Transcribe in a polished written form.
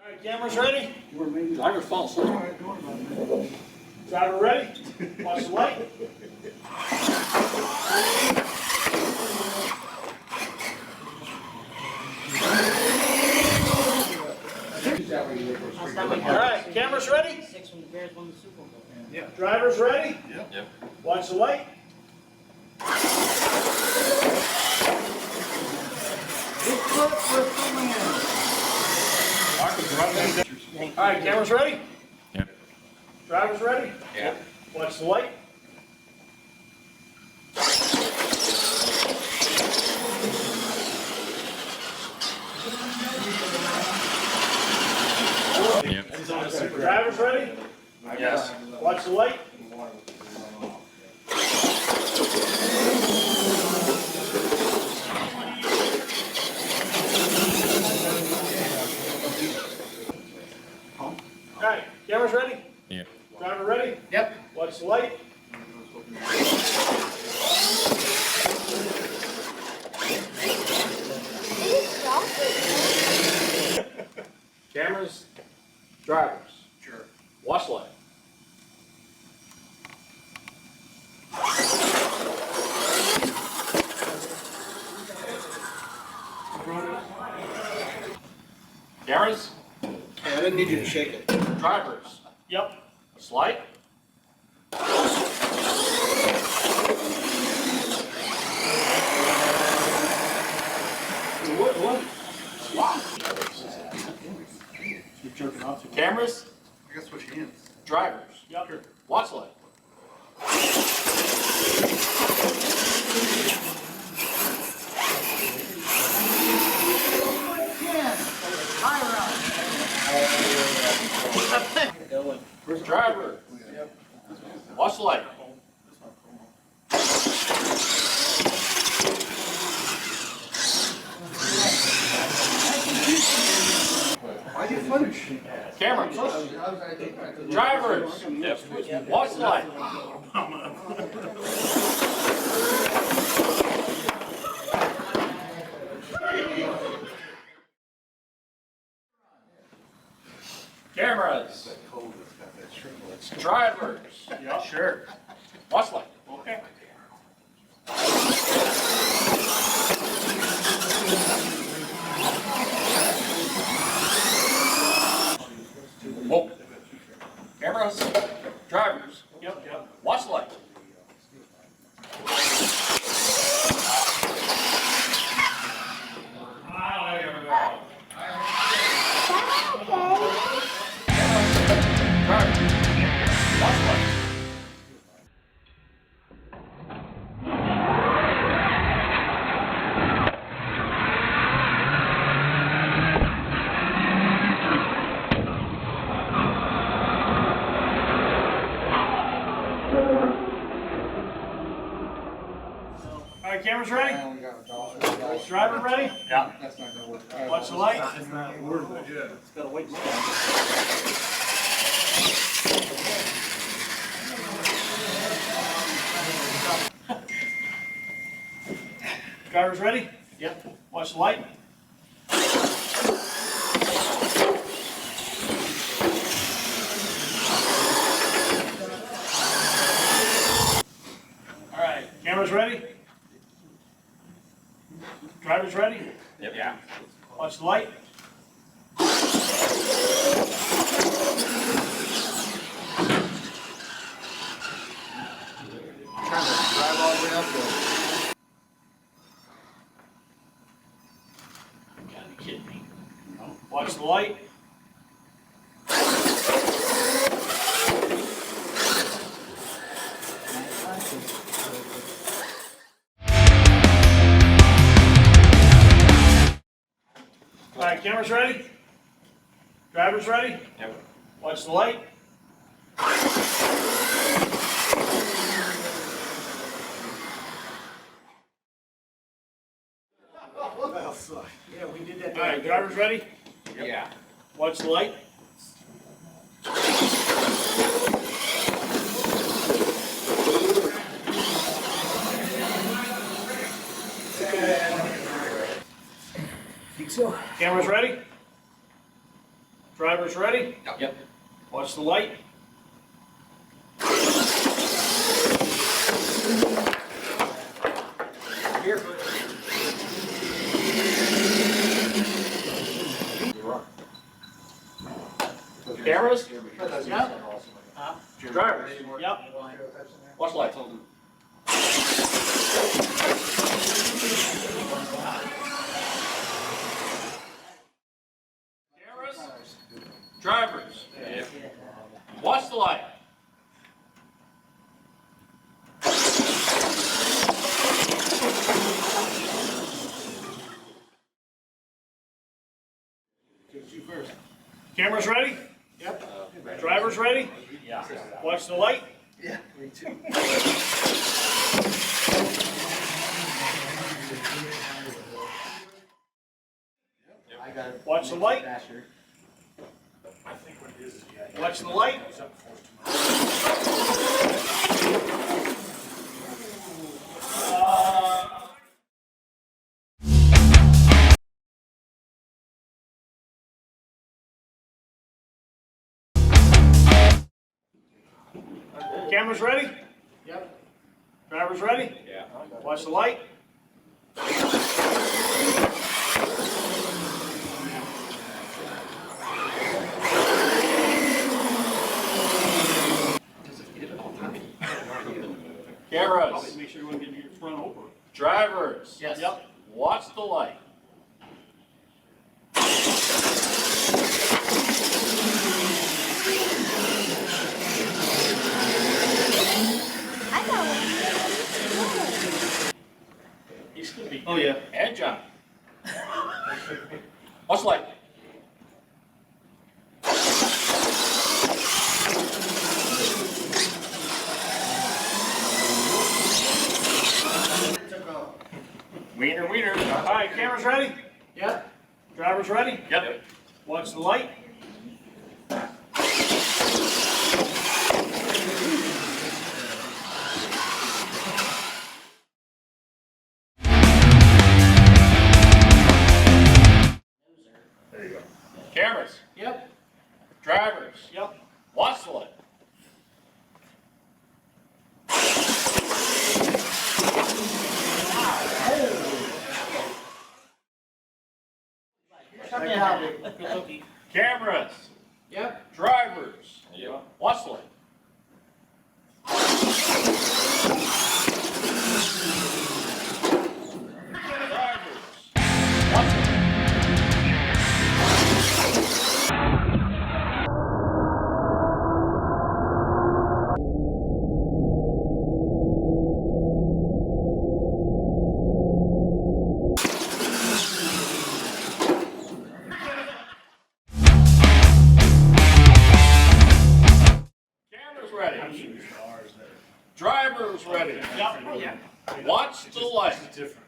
All right, cameras ready? Driver false. Driver ready? Watch the light. All right, cameras ready? 6 when the Bears won the Super Bowl. Yeah. Drivers ready? Yep. Watch the light. All right, cameras ready? Yep. Drivers ready? Yeah. Watch the light. Yep. Drivers ready? Yes. Watch the light. All right, cameras ready? Yep. Driver ready? Yep. Watch the light. Cameras, drivers. Sure. Watch the light. Cameras, I didn't need you to shake it. drivers, Yep. slide. What? You're jerking off to me. Cameras, I gotta switch hands. drivers, Yep. watch light. Driver, watch the light. Why'd you finish? Cameras, drivers, watch the light. Cameras, drivers, Yep. Sure. watch light. Okay. Whoa. Cameras, drivers, Yep. watch the light. Drivers, watch the light. All right, cameras ready? I only got a dollar. Driver ready? Yeah. That's not gonna work. Watch the light. It's got to wait. Drivers ready? Yep. Watch the light. All right, cameras ready? Drivers ready? Yep. Yeah. Watch the light. Trying to drive all the way up there. You gotta be kidding me. Watch the light. All right, cameras ready? Drivers ready? Yep. Watch the light. Yeah, we did that. All right, drivers ready? Yeah. Watch the light. Think so? Cameras ready? Drivers ready? Yep. Watch the light. Here. Cameras? Yep. Drivers? Yep. Watch the light. Cameras? Drivers? Watch the light. Cameras ready? Yep. Drivers ready? Yeah. Watch the light. Yeah, me too. I got it. Watch the light. Faster. Watch the light. Cameras ready? Yep. Drivers ready? Yeah. Watch the light. Cameras? Make sure you want to get your front over. Drivers? Yes. Yep. Watch the light. He's gonna be. Oh, yeah. And John. Watch the light. Wiener, wiener. All right, cameras ready? Yep. Drivers ready? Yep. Watch the light. There you go. Cameras. Yep. Drivers. Yep. Watch the light. Cameras. Yep. Drivers. Yep. Watch the light. Drivers. Watch the light. Cameras ready. Drivers ready. Yep. Watch the light. Different.